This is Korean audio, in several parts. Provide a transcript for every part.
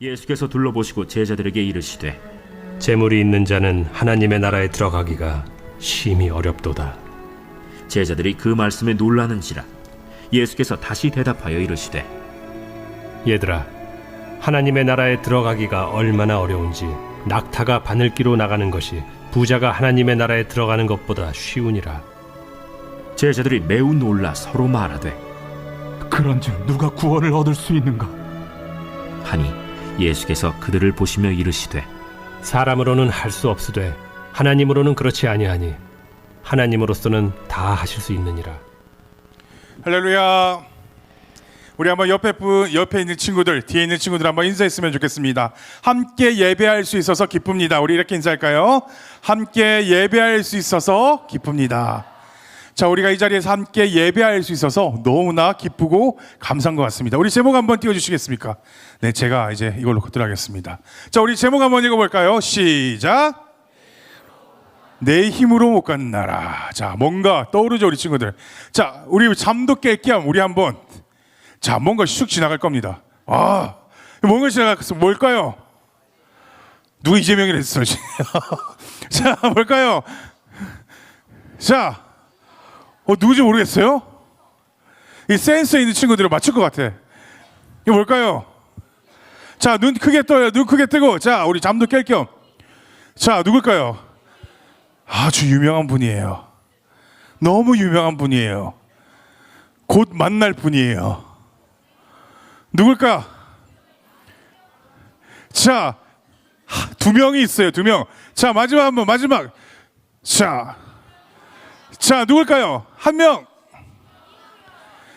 예수께서 둘러보시고 제자들에게 이르시되 재물이 있는 자는 하나님의 나라에 들어가기가 심히 어렵도다. 제자들이 그 말씀에 놀라는지라. 예수께서 다시 대답하여 이르시되 얘들아, 하나님의 나라에 들어가기가 얼마나 어려운지 낙타가 바늘기로 나가는 것이 부자가 하나님의 나라에 들어가는 것보다 쉬우니라. 제자들이 매우 놀라 서로 말하되 그런즉 누가 구원을 얻을 수 있는가? 하니 예수께서 그들을 보시며 이르시되 사람으로는 할 수 없으되 하나님으로는 그렇지 아니하니 하나님으로서는 다 하실 수 있느니라. 할렐루야. 우리 한번 옆에 있는 친구들, 뒤에 있는 친구들 한번 인사했으면 좋겠습니다. 함께 예배할 수 있어서 기쁩니다. 우리 이렇게 인사할까요? 함께 예배할 수 있어서 기쁩니다. 자, 우리가 이 자리에서 함께 예배할 수 있어서 너무나 기쁘고 감사한 것 같습니다. 우리 제목 한번 띄워주시겠습니까? 네, 제가 이제 이걸로 들어가겠습니다. 자, 우리 제목 한번 읽어볼까요? 시작. 내 힘으로 못 가는 나라. 자, 뭔가 떠오르죠, 우리 친구들. 자, 우리 잠도 깰 겸 우리 한번, 자, 뭔가 슉 지나갈 겁니다. 아, 뭔가 지나갔어. 뭘까요? 누구 이재명이랬어. 자, 뭘까요? 자, 누구지 모르겠어요? 이 센스 있는 친구들은 맞출 것 같아. 이거 뭘까요? 자, 눈 크게 떠요. 눈 크게 뜨고. 자, 우리 잠도 깰 겸. 자, 누굴까요? 아주 유명한 분이에요. 너무 유명한 분이에요. 곧 만날 분이에요. 누굴까? 자, 두 명이 있어요. 두 명. 자, 마지막 한 번. 마지막. 자, 누굴까요? 한 명.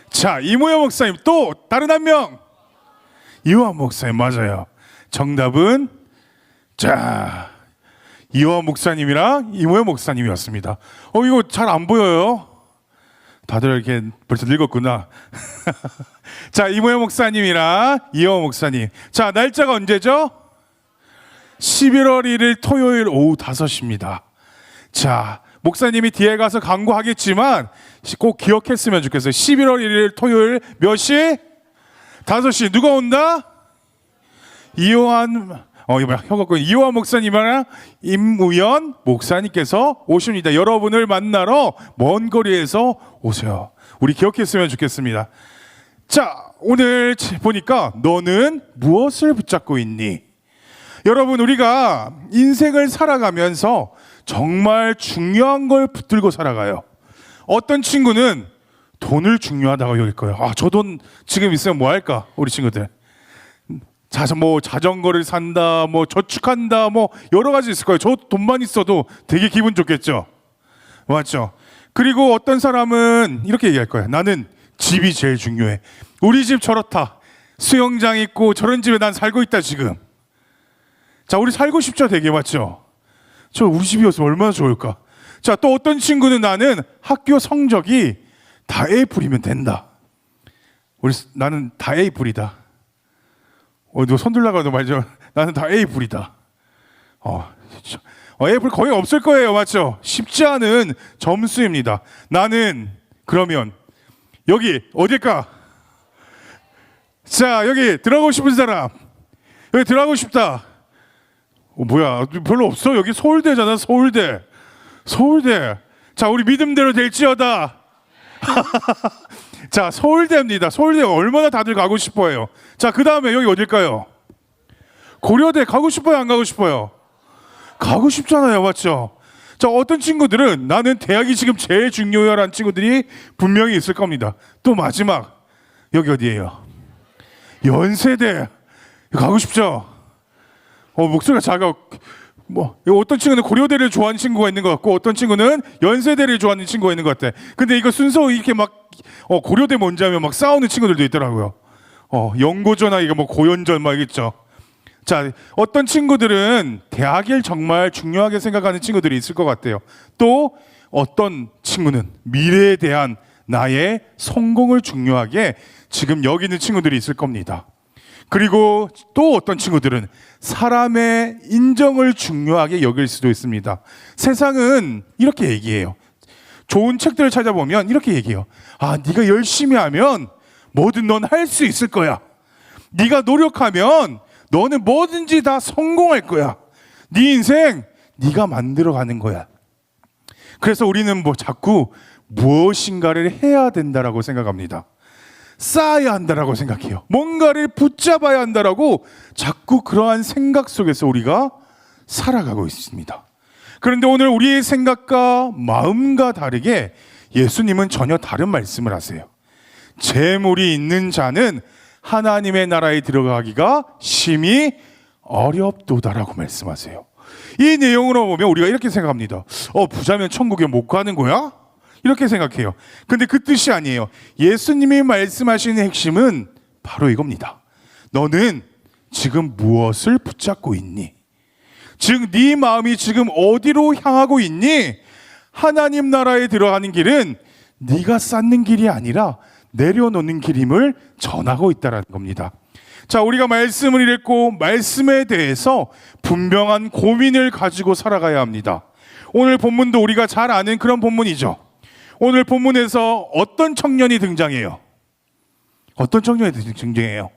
자, 이모여 목사님. 또 다른 한 명. 이호환 목사님. 맞아요. 정답은 자, 이호환 목사님이랑 이모여 목사님이었습니다. 이거 잘 안 보여요. 다들 이렇게 벌써 늙었구나. 자, 이모여 목사님이랑 이호환 목사님. 자, 날짜가 언제죠? 11월 1일 토요일 오후 5시입니다. 자, 목사님이 뒤에 가서 강구하겠지만 꼭 기억했으면 좋겠어요. 11월 1일 토요일 몇 시? 5시. 누가 온다? 이호환 목사님이랑 임우연 목사님께서 오십니다. 여러분을 만나러 먼 거리에서 오세요. 우리 기억했으면 좋겠습니다. 자, 오늘 보니까 너는 무엇을 붙잡고 있니? 여러분, 우리가 인생을 살아가면서 정말 중요한 걸 붙들고 살아가요. 어떤 친구는 돈을 중요하다고 여길 거예요. 아, 저 돈 지금 있으면 뭐 할까? 우리 친구들. 자전거를 산다, 저축한다, 여러 가지 있을 거예요. 저 돈만 있어도 되게 기분 좋겠죠. 맞죠? 그리고 어떤 사람은 이렇게 얘기할 거예요. 나는 집이 제일 중요해. 우리 집 저렇다. 수영장 있고 저런 집에 난 살고 있다 지금. 자, 우리 살고 싶죠, 되게. 맞죠? 저 우리 집이었으면 얼마나 좋을까. 자, 또 어떤 친구는 나는 학교 성적이 다 A뿔이면 된다. 나는 다 A뿔이다. 누가 손 들라가도 말죠. 나는 다 A뿔이다. A뿔 거의 없을 거예요. 맞죠? 쉽지 않은 점수입니다. 나는 그러면 여기 어딜까? 자, 여기 들어가고 싶은 사람. 여기 들어가고 싶다. 뭐야, 별로 없어. 여기 서울대잖아. 서울대. 자, 우리 믿음대로 될지어다. 자, 서울대입니다. 서울대가 얼마나 다들 가고 싶어해요. 자, 그 다음에 여기 어딜까요? 고려대 가고 싶어요? 안 가고 싶어요? 가고 싶잖아요. 맞죠? 자, 어떤 친구들은 나는 대학이 지금 제일 중요해라는 친구들이 분명히 있을 겁니다. 또 마지막, 여기 어디예요? 연세대 가고 싶죠? 목소리가 작아. 어떤 친구는 고려대를 좋아하는 친구가 있는 것 같고, 어떤 친구는 연세대를 좋아하는 친구가 있는 것 같아. 근데 이거 순서 이렇게 고려대 뭔지 하면 싸우는 친구들도 있더라고요. 연고전화, 고연전 있죠. 자, 어떤 친구들은 대학을 정말 중요하게 생각하는 친구들이 있을 것 같아요. 또 어떤 친구는 미래에 대한 나의 성공을 중요하게 지금 여기는 친구들이 있을 겁니다. 그리고 또 어떤 친구들은 사람의 인정을 중요하게 여길 수도 있습니다. 세상은 이렇게 얘기해요. 좋은 책들을 찾아보면 이렇게 얘기해요. 아, 네가 열심히 하면 뭐든 넌 할 수 있을 거야. 네가 노력하면 너는 뭐든지 다 성공할 거야. 네 인생 네가 만들어가는 거야. 그래서 우리는 자꾸 무엇인가를 해야 된다라고 생각합니다. 쌓아야 한다라고 생각해요. 뭔가를 붙잡아야 한다라고 자꾸 그러한 생각 속에서 우리가 살아가고 있습니다. 그런데 오늘 우리의 생각과 마음과 다르게 예수님은 전혀 다른 말씀을 하세요. 재물이 있는 자는 하나님의 나라에 들어가기가 심히 어렵도다라고 말씀하세요. 이 내용으로 보면 우리가 이렇게 생각합니다. 부자면 천국에 못 가는 거야? 이렇게 생각해요. 근데 그 뜻이 아니에요. 예수님이 말씀하시는 핵심은 바로 이겁니다. 너는 지금 무엇을 붙잡고 있니? 즉 네 마음이 지금 어디로 향하고 있니? 하나님 나라에 들어가는 길은 네가 쌓는 길이 아니라 내려놓는 길임을 전하고 있다는 겁니다. 자, 우리가 말씀을 읽고 말씀에 대해서 분명한 고민을 가지고 살아가야 합니다. 오늘 본문도 우리가 잘 아는 그런 본문이죠. 오늘 본문에서 어떤 청년이 등장해요? 어떤 청년이 등장해요?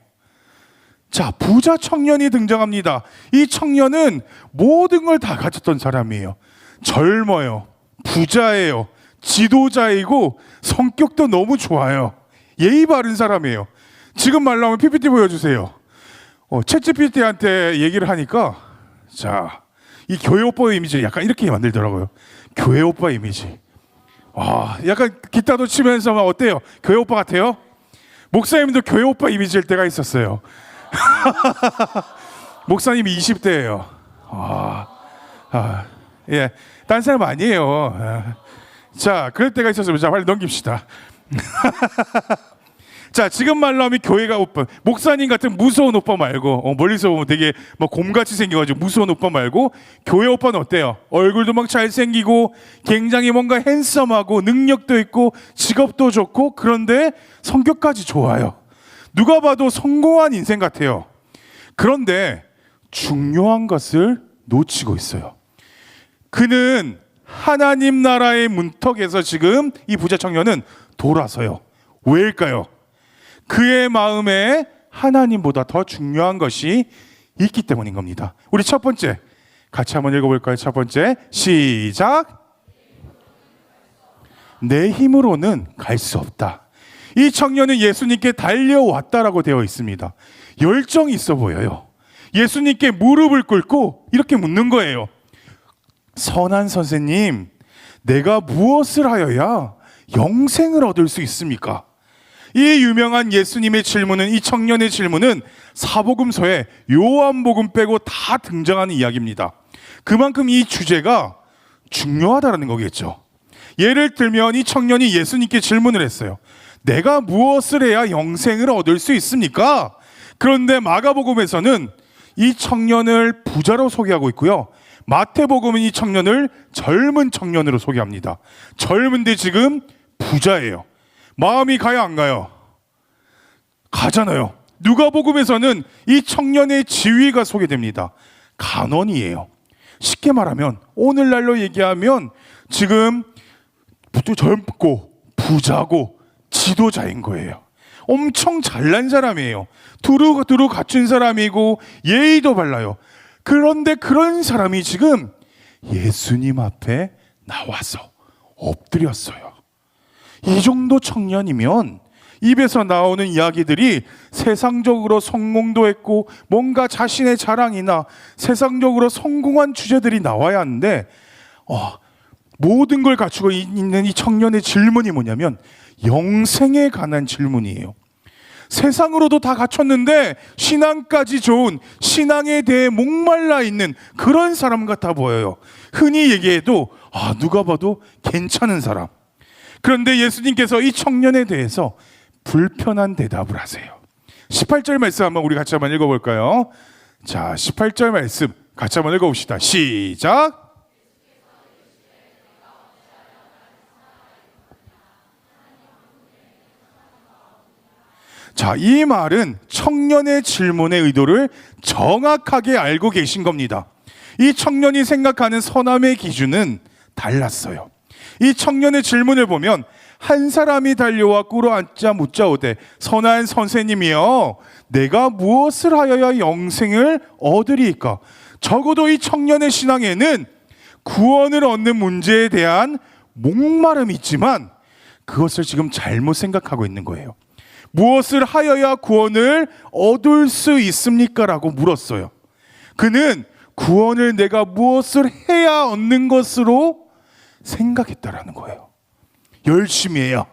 자, 부자 청년이 등장합니다. 이 청년은 모든 걸 다 가졌던 사람이에요. 젊어요. 부자예요. 지도자이고 성격도 너무 좋아요. 예의 바른 사람이에요. 지금 말로 하면 PPT 보여주세요. 챗GPT한테 얘기를 하니까 자, 이 교회 오빠 이미지를 약간 이렇게 만들더라고요. 교회 오빠 이미지. 약간 기타도 치면서 막 어때요? 교회 오빠 같아요? 목사님도 교회 오빠 이미지일 때가 있었어요. 목사님이 20대예요. 예, 딴 사람 아니에요. 자, 그럴 때가 있었으면 자, 빨리 넘깁시다. 자, 지금 말로 하면 교회가 오빠, 목사님 같은 무서운 오빠 말고 멀리서 보면 되게 막 곰같이 생겨가지고 무서운 오빠 말고 교회 오빠는 어때요? 얼굴도 막 잘생기고 굉장히 뭔가 핸섬하고 능력도 있고 직업도 좋고 그런데 성격까지 좋아요. 누가 봐도 성공한 인생 같아요. 그런데 중요한 것을 놓치고 있어요. 그는 하나님 나라의 문턱에서 지금 이 부자 청년은 돌아서요. 왜일까요? 그의 마음에 하나님보다 더 중요한 것이 있기 때문인 겁니다. 우리 첫 번째 같이 한번 읽어볼까요? 첫 번째 시작. 내 힘으로는 갈 수 없다. 이 청년은 예수님께 달려왔다라고 되어 있습니다. 열정이 있어 보여요. 예수님께 무릎을 꿇고 이렇게 묻는 거예요. 선한 선생님, 내가 무엇을 하여야 영생을 얻을 수 있습니까? 이 유명한 예수님의 질문은, 이 청년의 질문은 사복음서에 요한복음 빼고 다 등장하는 이야기입니다. 그만큼 이 주제가 중요하다는 거겠죠. 예를 들면 이 청년이 예수님께 질문을 했어요. 내가 무엇을 해야 영생을 얻을 수 있습니까? 그런데 마가복음에서는 이 청년을 부자로 소개하고 있고요. 마태복음은 이 청년을 젊은 청년으로 소개합니다. 젊은데 지금 부자예요. 마음이 가요, 안 가요? 가잖아요. 누가복음에서는 이 청년의 지위가 소개됩니다. 간원이에요. 쉽게 말하면 오늘날로 얘기하면 지금 젊고 부자고 지도자인 거예요. 엄청 잘난 사람이에요. 두루두루 갖춘 사람이고 예의도 발라요. 그런데 그런 사람이 지금 예수님 앞에 나와서 엎드렸어요. 이 정도 청년이면 입에서 나오는 이야기들이 세상적으로 성공도 했고 뭔가 자신의 자랑이나 세상적으로 성공한 주제들이 나와야 하는데 모든 걸 갖추고 있는 이 청년의 질문이 뭐냐면 영생에 관한 질문이에요. 세상으로도 다 갖췄는데 신앙까지 좋은, 신앙에 대해 목말라 있는 그런 사람 같아 보여요. 흔히 얘기해도 누가 봐도 괜찮은 사람. 그런데 예수님께서 이 청년에 대해서 불편한 대답을 하세요. 18절 말씀 한번 우리 같이 한번 읽어볼까요? 자, 18절 말씀 같이 한번 읽어봅시다. 시작. 자, 이 말은 청년의 질문의 의도를 정확하게 알고 계신 겁니다. 이 청년이 생각하는 선함의 기준은 달랐어요. 이 청년의 질문을 보면 한 사람이 달려와 꿇어앉자 묻자오되 선한 선생님이여 내가 무엇을 하여야 영생을 얻으리이까. 적어도 이 청년의 신앙에는 구원을 얻는 문제에 대한 목마름이 있지만 그것을 지금 잘못 생각하고 있는 거예요. 무엇을 하여야 구원을 얻을 수 있습니까? 라고 물었어요. 그는 구원을 내가 무엇을 해야 얻는 것으로 생각했다라는 거예요. 열심히 해야,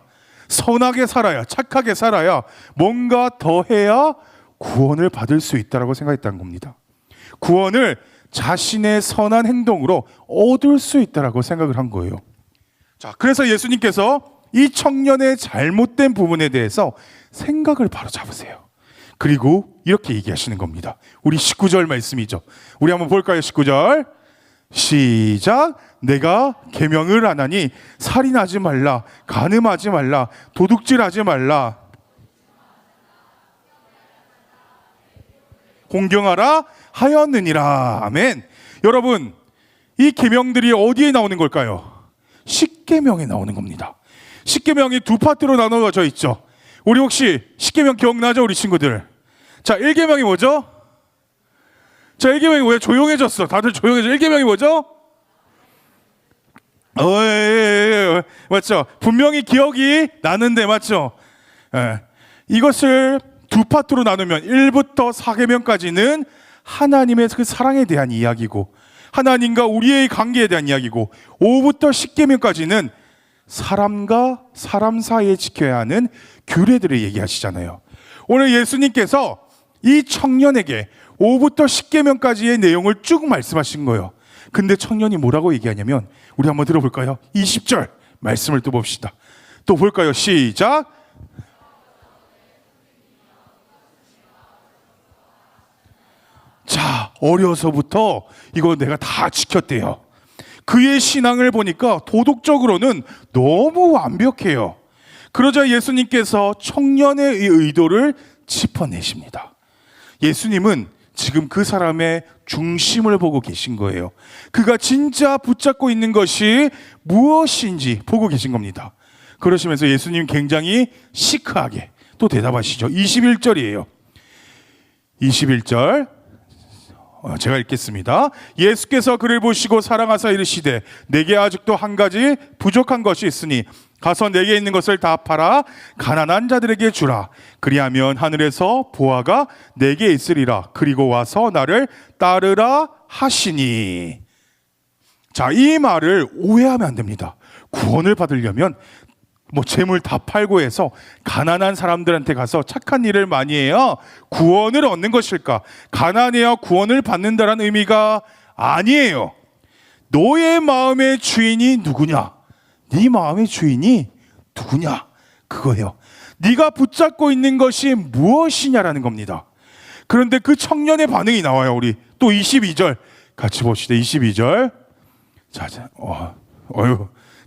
선하게 살아야, 착하게 살아야, 뭔가 더 해야 구원을 받을 수 있다라고 생각했다는 겁니다. 구원을 자신의 선한 행동으로 얻을 수 있다라고 생각을 한 거예요. 자, 그래서 예수님께서 이 청년의 잘못된 부분에 대해서 생각을 바로 잡으세요. 그리고 이렇게 얘기하시는 겁니다. 우리 19절 말씀이죠. 우리 한번 볼까요? 19절 시작. 내가 계명을 안 하니 살인하지 말라, 간음하지 말라, 도둑질하지 말라, 공경하라 하였느니라. 아멘. 여러분, 이 계명들이 어디에 나오는 걸까요? 십계명에 나오는 겁니다. 십계명이 두 파트로 나눠져 있죠. 우리 혹시 십계명 기억나죠? 우리 친구들. 자, 1계명이 뭐죠? 자, 1계명이 왜 조용해졌어? 다들 조용해져. 1계명이 뭐죠? 맞죠? 분명히 기억이 나는데 맞죠? 예. 이것을 두 파트로 나누면 1부터 4계명까지는 하나님의 그 사랑에 대한 이야기고 하나님과 우리의 관계에 대한 이야기고 5부터 10계명까지는 사람과 사람 사이에 지켜야 하는 규례들을 얘기하시잖아요. 오늘 예수님께서 이 청년에게 5부터 10계명까지의 내용을 쭉 말씀하신 거예요. 근데 청년이 뭐라고 얘기하냐면 우리 한번 들어볼까요? 20절 말씀을 또 봅시다. 또 볼까요? 시작. 자, 어려서부터 이거 내가 다 지켰대요. 그의 신앙을 보니까 도덕적으로는 너무 완벽해요. 그러자 예수님께서 청년의 의도를 짚어내십니다. 예수님은 지금 그 사람의 중심을 보고 계신 거예요. 그가 진짜 붙잡고 있는 것이 무엇인지 보고 계신 겁니다. 그러시면서 예수님 굉장히 시크하게 또 대답하시죠. 21절이에요. 21절 제가 읽겠습니다. 예수께서 그를 보시고 사랑하사 이르시되 내게 아직도 한 가지 부족한 것이 있으니 가서 내게 있는 것을 다 팔아 가난한 자들에게 주라. 그리하면 하늘에서 보화가 내게 있으리라. 그리고 와서 나를 따르라 하시니. 자, 이 말을 오해하면 안 됩니다. 구원을 받으려면 뭐 재물 다 팔고 해서 가난한 사람들한테 가서 착한 일을 많이 해야 구원을 얻는 것일까? 가난해야 구원을 받는다는 의미가 아니에요. 너의 마음의 주인이 누구냐? 네 마음의 주인이 누구냐? 그거예요. 네가 붙잡고 있는 것이 무엇이냐라는 겁니다. 그런데 그 청년의 반응이 나와요. 우리 또 22절 같이 봅시다. 22절.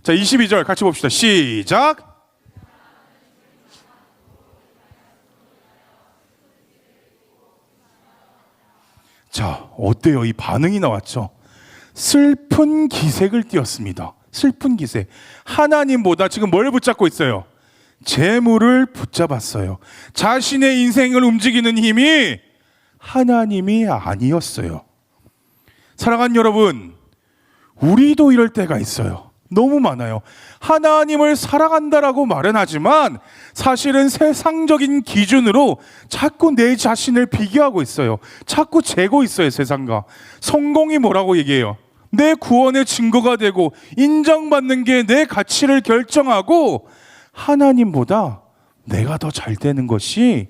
자, 22절 같이 봅시다. 시작. 자, 어때요? 이 반응이 나왔죠? 슬픈 기색을 띄었습니다. 슬픈 기색. 하나님보다 지금 뭘 붙잡고 있어요? 재물을 붙잡았어요. 자신의 인생을 움직이는 힘이 하나님이 아니었어요. 사랑하는 여러분, 우리도 이럴 때가 있어요. 너무 많아요. 하나님을 사랑한다라고 말은 하지만 사실은 세상적인 기준으로 자꾸 내 자신을 비교하고 있어요. 자꾸 재고 있어요, 세상과. 성공이 뭐라고 얘기해요? 내 구원의 증거가 되고 인정받는 게 내 가치를 결정하고 하나님보다 내가 더 잘 되는 것이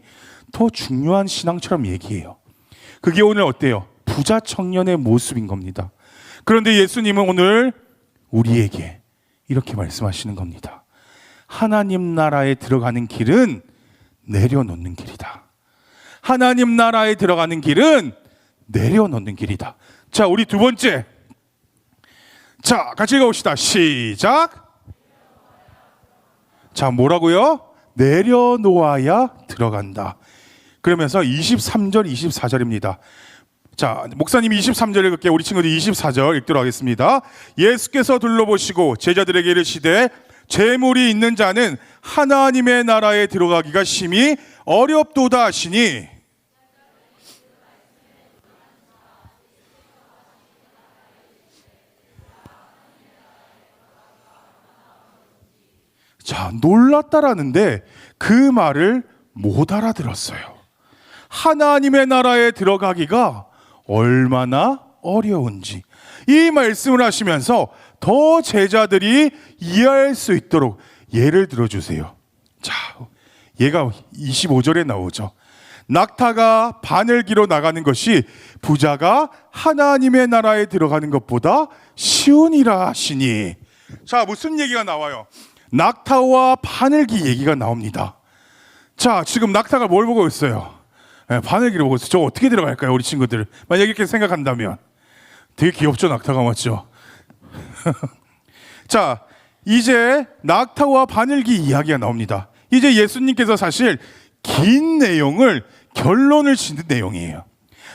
더 중요한 신앙처럼 얘기해요. 그게 오늘 어때요? 부자 청년의 모습인 겁니다. 그런데 예수님은 오늘 우리에게 이렇게 말씀하시는 겁니다. 하나님 나라에 들어가는 길은 내려놓는 길이다. 하나님 나라에 들어가는 길은 내려놓는 길이다. 자, 우리 두 번째. 자, 같이 읽어봅시다. 시작. 자, 뭐라고요? 내려놓아야 들어간다. 그러면서 23절, 24절입니다. 자, 목사님이 23절 읽을게. 우리 친구들 24절 읽도록 하겠습니다. 예수께서 둘러보시고 제자들에게 이르시되 재물이 있는 자는 하나님의 나라에 들어가기가 심히 어렵도다 하시니. 자, 놀랐다라는데 그 말을 못 알아들었어요. 하나님의 나라에 들어가기가 얼마나 어려운지 이 말씀을 하시면서 더 제자들이 이해할 수 있도록 예를 들어주세요. 자, 얘가 25절에 나오죠. 낙타가 바늘기로 나가는 것이 부자가 하나님의 나라에 들어가는 것보다 쉬우니라 하시니. 자, 무슨 얘기가 나와요? 낙타와 바늘기 얘기가 나옵니다. 자, 지금 낙타가 뭘 보고 있어요? 바늘기를 보고 있어요. 저 어떻게 들어갈까요, 우리 친구들? 만약 이렇게 생각한다면 되게 귀엽죠, 낙타가. 맞죠? 자, 이제 낙타와 바늘기 이야기가 나옵니다. 이제 예수님께서 사실 긴 내용을 결론을 짓는 내용이에요.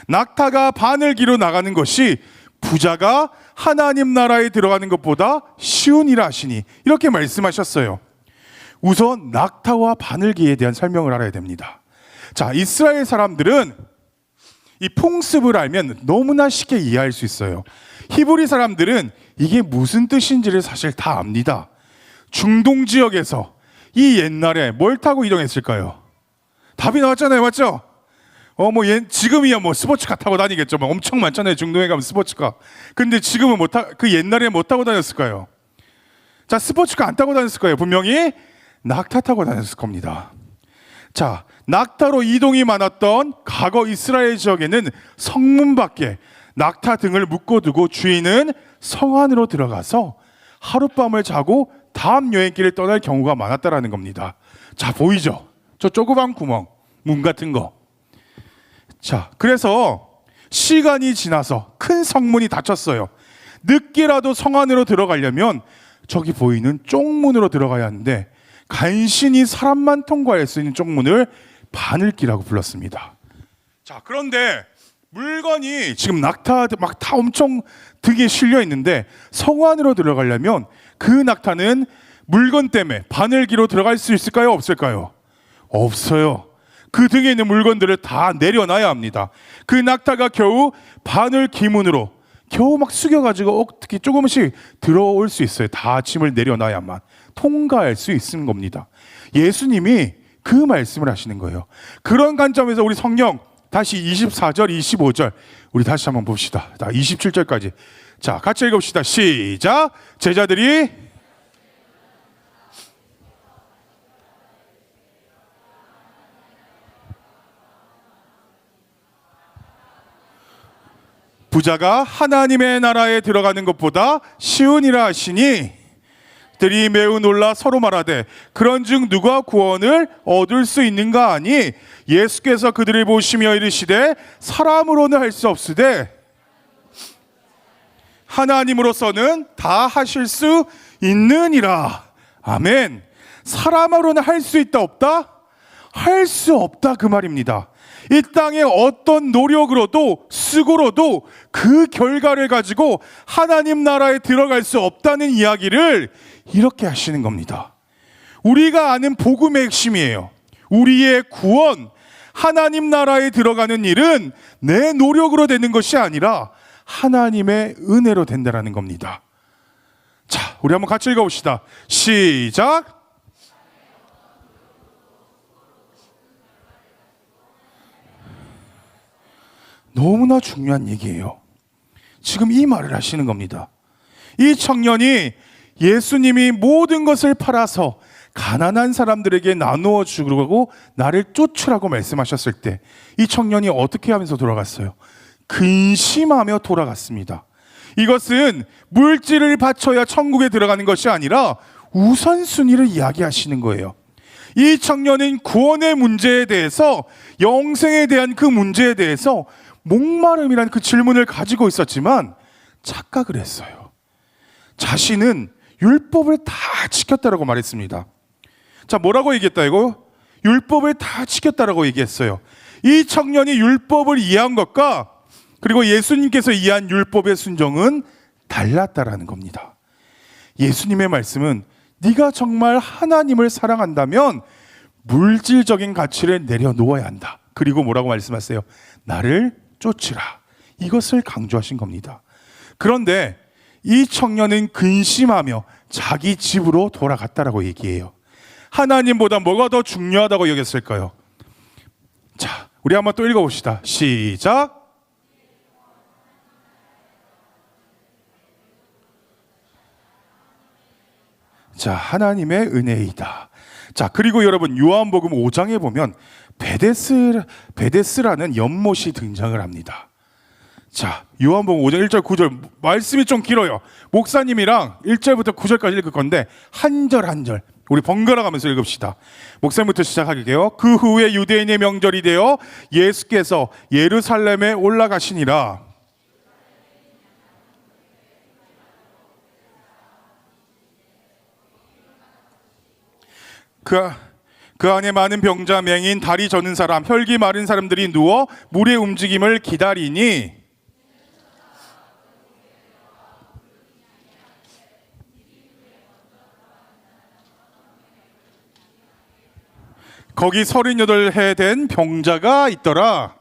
낙타가 바늘기로 나가는 것이 부자가 하나님 나라에 들어가는 것보다 쉬우니라 하시니, 이렇게 말씀하셨어요. 우선 낙타와 바늘기에 대한 설명을 알아야 됩니다. 자, 이스라엘 사람들은 이 풍습을 알면 너무나 쉽게 이해할 수 있어요. 히브리 사람들은 이게 무슨 뜻인지를 사실 다 압니다. 중동 지역에서 이 옛날에 뭘 타고 이동했을까요? 답이 나왔잖아요. 맞죠? 지금이야 스포츠카 타고 다니겠죠. 엄청 많잖아요. 중동에 가면 스포츠카. 근데 지금은 그 옛날에 못 타고 다녔을까요? 자, 스포츠카 안 타고 다녔을 거예요. 분명히 낙타 타고 다녔을 겁니다. 자, 낙타로 이동이 많았던 과거 이스라엘 지역에는 성문 밖에 낙타 등을 묶어두고 주인은 성 안으로 들어가서 하룻밤을 자고 다음 여행길을 떠날 경우가 많았다라는 겁니다. 자, 보이죠? 저 조그만 구멍, 문 같은 거. 자, 그래서 시간이 지나서 큰 성문이 닫혔어요. 늦게라도 성 안으로 들어가려면 저기 보이는 쪽문으로 들어가야 하는데 간신히 사람만 통과할 수 있는 쪽문을 바늘기라고 불렀습니다. 자, 그런데 물건이 지금 낙타 막 다 엄청 등에 실려 있는데 성 안으로 들어가려면 그 낙타는 물건 때문에 바늘기로 들어갈 수 있을까요? 없을까요? 없어요. 그 등에 있는 물건들을 다 내려놔야 합니다. 그 낙타가 겨우 바늘 기문으로 겨우 막 숙여가지고 어떻게 조금씩 들어올 수 있어요. 다 짐을 내려놔야만 통과할 수 있는 겁니다. 예수님이 그 말씀을 하시는 거예요. 그런 관점에서 우리 성경 다시 24절, 25절 우리 다시 한번 봅시다. 27절까지. 자, 같이 읽읍시다. 시작. 제자들이 부자가 하나님의 나라에 들어가는 것보다 쉬우니라 하시니 들이 매우 놀라 서로 말하되 그런즉 누가 구원을 얻을 수 있는가 하니 예수께서 그들을 보시며 이르시되 사람으로는 할 수 없으되 하나님으로서는 다 하실 수 있느니라. 아멘. 사람으로는 할 수 있다 없다? 할 수 없다 그 말입니다. 이 땅에 어떤 노력으로도 수고로도 그 결과를 가지고 하나님 나라에 들어갈 수 없다는 이야기를 이렇게 하시는 겁니다. 우리가 아는 복음의 핵심이에요. 우리의 구원, 하나님 나라에 들어가는 일은 내 노력으로 되는 것이 아니라 하나님의 은혜로 된다는 겁니다. 자, 우리 한번 같이 읽어봅시다. 시작. 너무나 중요한 얘기예요. 지금 이 말을 하시는 겁니다. 이 청년이 예수님이 모든 것을 팔아서 가난한 사람들에게 나누어 주고 나를 쫓으라고 말씀하셨을 때 이 청년이 어떻게 하면서 돌아갔어요? 근심하며 돌아갔습니다. 이것은 물질을 바쳐야 천국에 들어가는 것이 아니라 우선순위를 이야기하시는 거예요. 이 청년은 구원의 문제에 대해서, 영생에 대한 그 문제에 대해서 목마름이라는 그 질문을 가지고 있었지만 착각을 했어요. 자신은 율법을 다 지켰다라고 말했습니다. 자, 뭐라고 얘기했다 이거? 율법을 다 지켰다라고 얘기했어요. 이 청년이 율법을 이해한 것과 그리고 예수님께서 이해한 율법의 순종은 달랐다라는 겁니다. 예수님의 말씀은 네가 정말 하나님을 사랑한다면 물질적인 가치를 내려놓아야 한다. 그리고 뭐라고 말씀하세요? 나를 쫓으라. 이것을 강조하신 겁니다. 그런데 이 청년은 근심하며 자기 집으로 돌아갔다라고 얘기해요. 하나님보다 뭐가 더 중요하다고 여겼을까요? 자, 우리 한번 또 읽어봅시다. 시작. 자, 하나님의 은혜이다. 자, 그리고 여러분 요한복음 5장에 보면 베데스라는 연못이 등장을 합니다. 자, 요한복음 5장 1절 9절 말씀이 좀 길어요. 목사님이랑 1절부터 9절까지 읽을 건데 한 절 한 절 우리 번갈아 가면서 읽읍시다. 목사님부터 시작할게요. 그 후에 유대인의 명절이 되어 예수께서 예루살렘에 올라가시니라. 그 안에 많은 병자, 맹인, 다리 저는 사람, 혈기 마른 사람들이 누워 물의 움직임을 기다리니 거기 38해 된 병자가 있더라.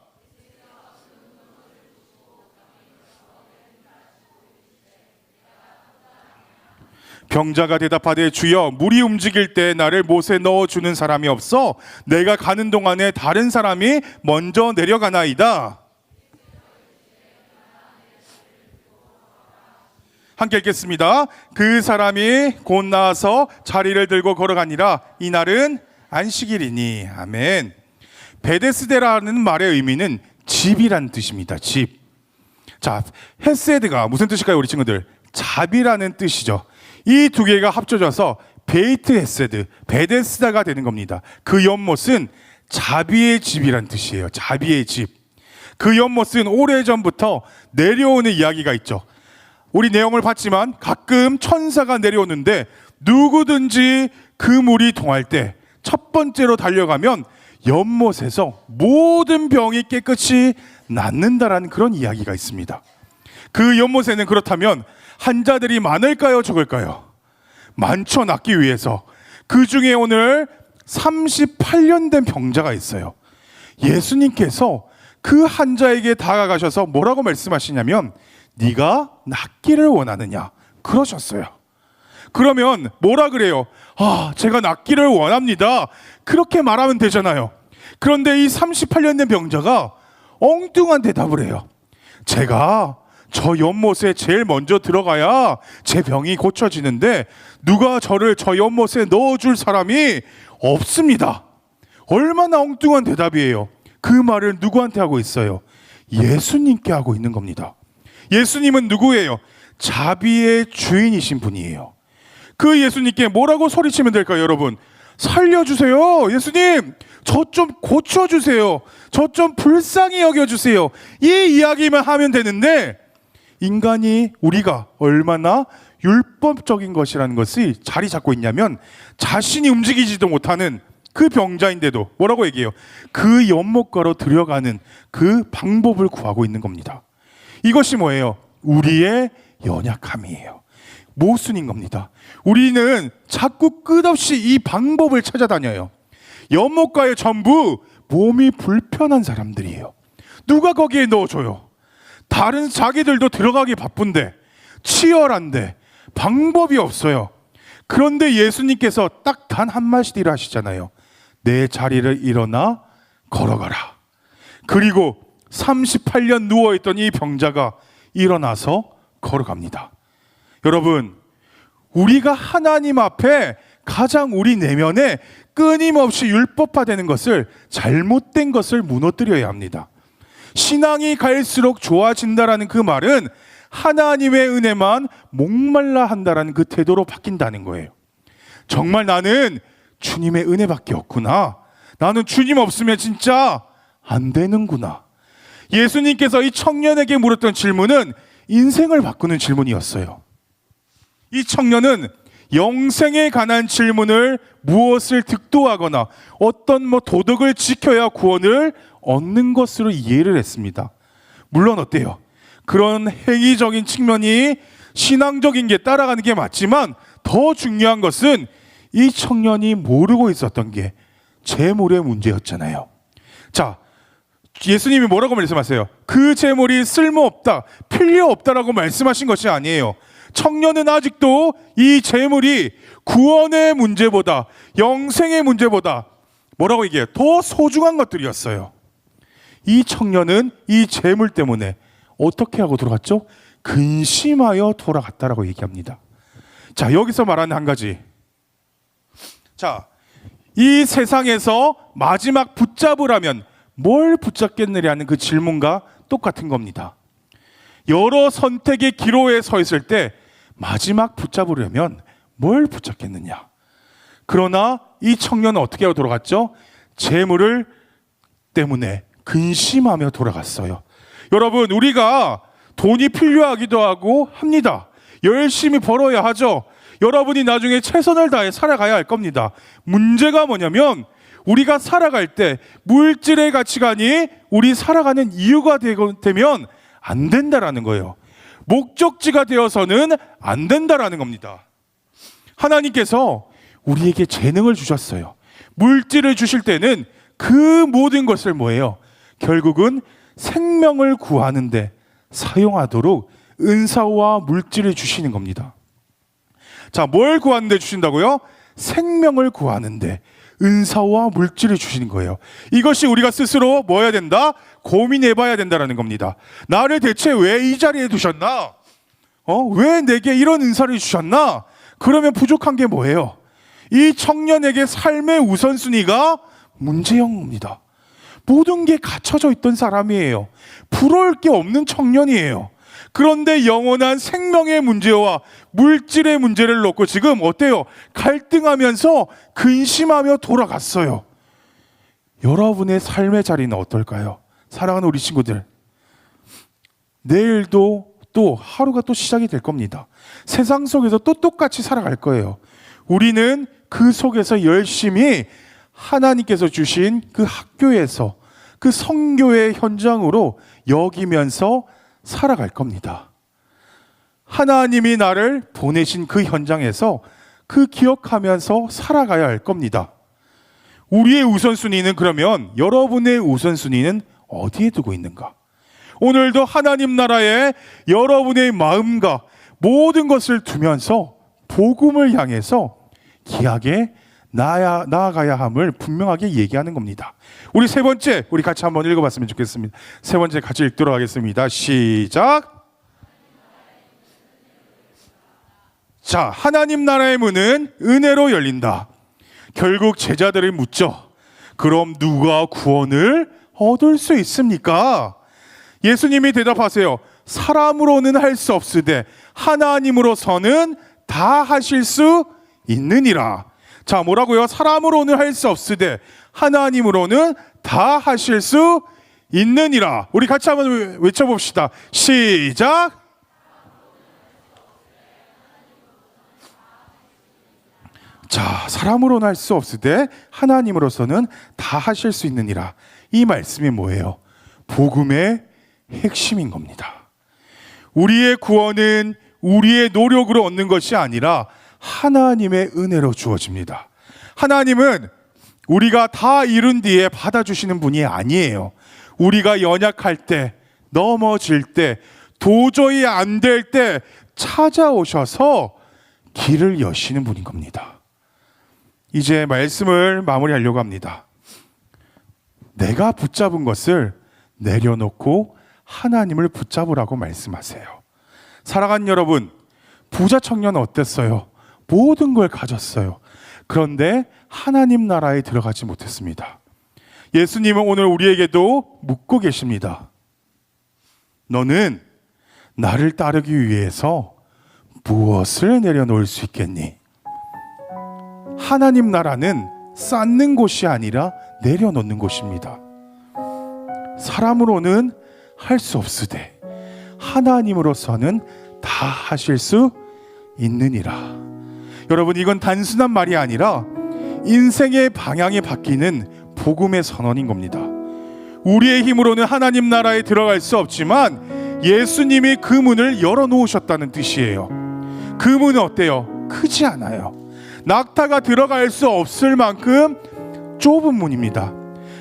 병자가 대답하되 주여 물이 움직일 때 나를 못에 넣어주는 사람이 없어 내가 가는 동안에 다른 사람이 먼저 내려가나이다. 함께 읽겠습니다. 그 사람이 곧 나와서 자리를 들고 걸어가니라. 이날은 안식일이니. 아멘. 베데스데라는 말의 의미는 집이란 뜻입니다. 집. 자, 헤세드가 무슨 뜻일까요, 우리 친구들? 잡이라는 뜻이죠. 이 두 개가 합쳐져서 베이트 헤세드, 베데스다가 되는 겁니다. 그 연못은 자비의 집이란 뜻이에요. 자비의 집. 그 연못은 오래전부터 내려오는 이야기가 있죠. 우리 내용을 봤지만 가끔 천사가 내려오는데 누구든지 그 물이 동할 때 첫 번째로 달려가면 연못에서 모든 병이 깨끗이 낫는다라는 그런 이야기가 있습니다. 그 연못에는 그렇다면 환자들이 많을까요, 적을까요? 많죠, 낫기 위해서. 그 중에 오늘 38년 된 병자가 있어요. 예수님께서 그 환자에게 다가가셔서 뭐라고 말씀하시냐면 네가 낫기를 원하느냐 그러셨어요. 그러면 뭐라 그래요? 제가 낫기를 원합니다. 그렇게 말하면 되잖아요. 그런데 이 38년 된 병자가 엉뚱한 대답을 해요. 제가 저 연못에 제일 먼저 들어가야 제 병이 고쳐지는데 누가 저를 저 연못에 넣어줄 사람이 없습니다. 얼마나 엉뚱한 대답이에요. 그 말을 누구한테 하고 있어요? 예수님께 하고 있는 겁니다. 예수님은 누구예요? 자비의 주인이신 분이에요. 그 예수님께 뭐라고 소리치면 될까요, 여러분? 살려주세요. 예수님, 저 좀 고쳐주세요. 저 좀 불쌍히 여겨주세요. 이 이야기만 하면 되는데 인간이 우리가 얼마나 율법적인 것이라는 것이 자리 잡고 있냐면 자신이 움직이지도 못하는 그 병자인데도 뭐라고 얘기해요? 그 연못가로 들어가는 그 방법을 구하고 있는 겁니다. 이것이 뭐예요? 우리의 연약함이에요. 모순인 겁니다. 우리는 자꾸 끝없이 이 방법을 찾아다녀요. 연못가에 전부 몸이 불편한 사람들이에요. 누가 거기에 넣어줘요? 다른 자기들도 들어가기 바쁜데 치열한데 방법이 없어요. 그런데 예수님께서 딱 단 한마디를 하시잖아요. 내 자리를 일어나 걸어가라. 그리고 38년 누워있던 이 병자가 일어나서 걸어갑니다. 여러분, 우리가 하나님 앞에 가장 우리 내면에 끊임없이 율법화되는 것을, 잘못된 것을 무너뜨려야 합니다. 신앙이 갈수록 좋아진다라는 그 말은 하나님의 은혜만 목말라 한다라는 그 태도로 바뀐다는 거예요. 정말 나는 주님의 은혜밖에 없구나. 나는 주님 없으면 진짜 안 되는구나. 예수님께서 이 청년에게 물었던 질문은 인생을 바꾸는 질문이었어요. 이 청년은 영생에 관한 질문을 무엇을 득도하거나 어떤 도덕을 지켜야 구원을 얻는 것으로 이해를 했습니다. 물론 어때요? 그런 행위적인 측면이 신앙적인 게 따라가는 게 맞지만 더 중요한 것은 이 청년이 모르고 있었던 게 재물의 문제였잖아요. 자, 예수님이 뭐라고 말씀하세요? 그 재물이 쓸모없다, 필요 없다라고 말씀하신 것이 아니에요. 청년은 아직도 이 재물이 구원의 문제보다, 영생의 문제보다 뭐라고 얘기해요? 더 소중한 것들이었어요. 이 청년은 이 재물 때문에 어떻게 하고 돌아갔죠? 근심하여 돌아갔다라고 얘기합니다. 자, 여기서 말하는 한 가지. 자, 이 세상에서 마지막 붙잡으라면 뭘 붙잡겠느냐는 그 질문과 똑같은 겁니다. 여러 선택의 기로에 서 있을 때 마지막 붙잡으려면 뭘 붙잡겠느냐. 그러나 이 청년은 어떻게 하고 돌아갔죠? 재물을 때문에 근심하며 돌아갔어요. 여러분, 우리가 돈이 필요하기도 하고 합니다. 열심히 벌어야 하죠. 여러분이 나중에 최선을 다해 살아가야 할 겁니다. 문제가 뭐냐면 우리가 살아갈 때 물질의 가치관이 우리 살아가는 이유가 되면 안 된다라는 거예요. 목적지가 되어서는 안 된다라는 겁니다. 하나님께서 우리에게 재능을 주셨어요. 물질을 주실 때는 그 모든 것을 뭐예요? 결국은 생명을 구하는데 사용하도록 은사와 물질을 주시는 겁니다. 자, 뭘 구하는데 주신다고요? 생명을 구하는데 은사와 물질을 주시는 거예요. 이것이 우리가 스스로 뭐 해야 된다? 고민해 봐야 된다는 겁니다. 나를 대체 왜 이 자리에 두셨나? 왜 내게 이런 은사를 주셨나? 그러면 부족한 게 뭐예요? 이 청년에게 삶의 우선순위가 문제형입니다. 모든 게 갖춰져 있던 사람이에요. 부러울 게 없는 청년이에요. 그런데 영원한 생명의 문제와 물질의 문제를 놓고 지금 어때요? 갈등하면서 근심하며 돌아갔어요. 여러분의 삶의 자리는 어떨까요? 사랑하는 우리 친구들, 내일도 또 하루가 또 시작이 될 겁니다. 세상 속에서 또 똑같이 살아갈 거예요. 우리는 그 속에서 열심히 하나님께서 주신 그 학교에서 그 선교의 현장으로 여기면서 살아갈 겁니다. 하나님이 나를 보내신 그 현장에서 그 기억하면서 살아가야 할 겁니다. 우리의 우선순위는 그러면 여러분의 우선순위는 어디에 두고 있는가? 오늘도 하나님 나라에 여러분의 마음과 모든 것을 두면서 복음을 향해서 귀하게 나아가야 함을 분명하게 얘기하는 겁니다. 우리 세 번째, 우리 같이 한번 읽어봤으면 좋겠습니다. 세 번째 같이 읽도록 하겠습니다. 시작. 자, 하나님 나라의 문은 은혜로 열린다. 결국 제자들이 묻죠. 그럼 누가 구원을 얻을 수 있습니까? 예수님이 대답하세요. 사람으로는 할 수 없으되 하나님으로서는 다 하실 수 있느니라. 자, 뭐라고요? 사람으로는 할 수 없으되 하나님으로는 다 하실 수 있느니라. 우리 같이 한번 외쳐봅시다. 시작. 자, 사람으로는 할 수 없으되 하나님으로서는 다 하실 수 있느니라. 이 말씀이 뭐예요? 복음의 핵심인 겁니다. 우리의 구원은 우리의 노력으로 얻는 것이 아니라 하나님의 은혜로 주어집니다. 하나님은 우리가 다 이룬 뒤에 받아주시는 분이 아니에요. 우리가 연약할 때, 넘어질 때, 도저히 안 될 때 찾아오셔서 길을 여시는 분인 겁니다. 이제 말씀을 마무리하려고 합니다. 내가 붙잡은 것을 내려놓고 하나님을 붙잡으라고 말씀하세요. 사랑하는 여러분, 부자 청년은 어땠어요? 모든 걸 가졌어요. 그런데 하나님 나라에 들어가지 못했습니다. 예수님은 오늘 우리에게도 묻고 계십니다. 너는 나를 따르기 위해서 무엇을 내려놓을 수 있겠니? 하나님 나라는 쌓는 곳이 아니라 내려놓는 곳입니다. 사람으로는 할 수 없으되 하나님으로서는 다 하실 수 있느니라. 여러분, 이건 단순한 말이 아니라 인생의 방향이 바뀌는 복음의 선언인 겁니다. 우리의 힘으로는 하나님 나라에 들어갈 수 없지만 예수님이 그 문을 열어놓으셨다는 뜻이에요. 그 문은 어때요? 크지 않아요. 낙타가 들어갈 수 없을 만큼 좁은 문입니다.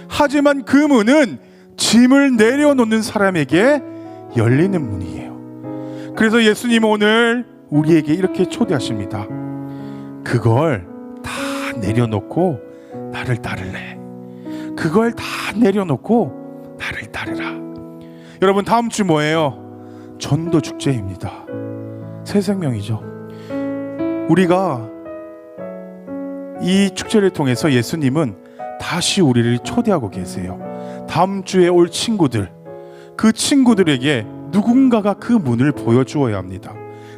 하지만 그 문은 짐을 내려놓는 사람에게 열리는 문이에요. 그래서 예수님 오늘 우리에게 이렇게 초대하십니다. 그걸 다 내려놓고 나를 따를래. 그걸 다 내려놓고 나를 따르라. 여러분, 다음 주 뭐예요? 전도 축제입니다. 새 생명이죠. 우리가 이 축제를 통해서 예수님은 다시 우리를 초대하고 계세요. 다음 주에 올 친구들, 그 친구들에게 누군가가 그 문을 보여주어야 합니다.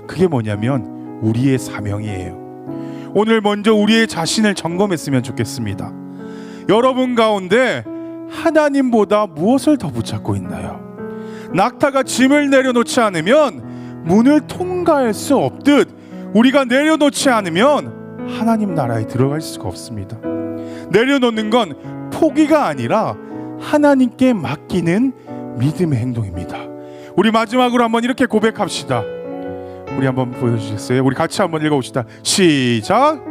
그게 뭐냐면 우리의 사명이에요. 오늘 먼저 우리의 자신을 점검했으면 좋겠습니다. 여러분 가운데 하나님보다 무엇을 더 붙잡고 있나요? 낙타가 짐을 내려놓지 않으면 문을 통과할 수 없듯 우리가 내려놓지 않으면 하나님 나라에 들어갈 수가 없습니다. 내려놓는 건 포기가 아니라 하나님께 맡기는 믿음의 행동입니다. 우리 마지막으로 한번 이렇게 고백합시다. 우리 한번 보여주시겠어요? 우리 같이 한번 읽어봅시다. 시작.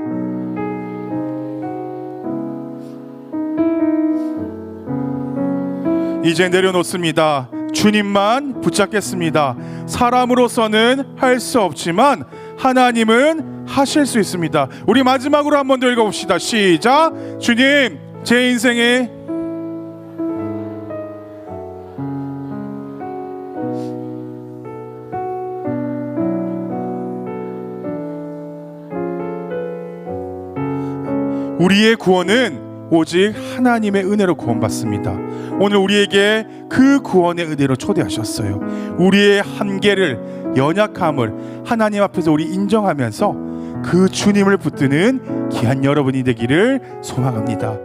이제 내려놓습니다. 주님만 붙잡겠습니다. 사람으로서는 할 수 없지만 하나님은 하실 수 있습니다. 우리 마지막으로 한 번 더 읽어봅시다. 시작. 주님, 제 인생에 우리의 구원은 오직 하나님의 은혜로 구원받습니다. 오늘 우리에게 그 구원의 은혜로 초대하셨어요. 우리의 한계를, 연약함을 하나님 앞에서 우리 인정하면서 그 주님을 붙드는 귀한 여러분이 되기를 소망합니다.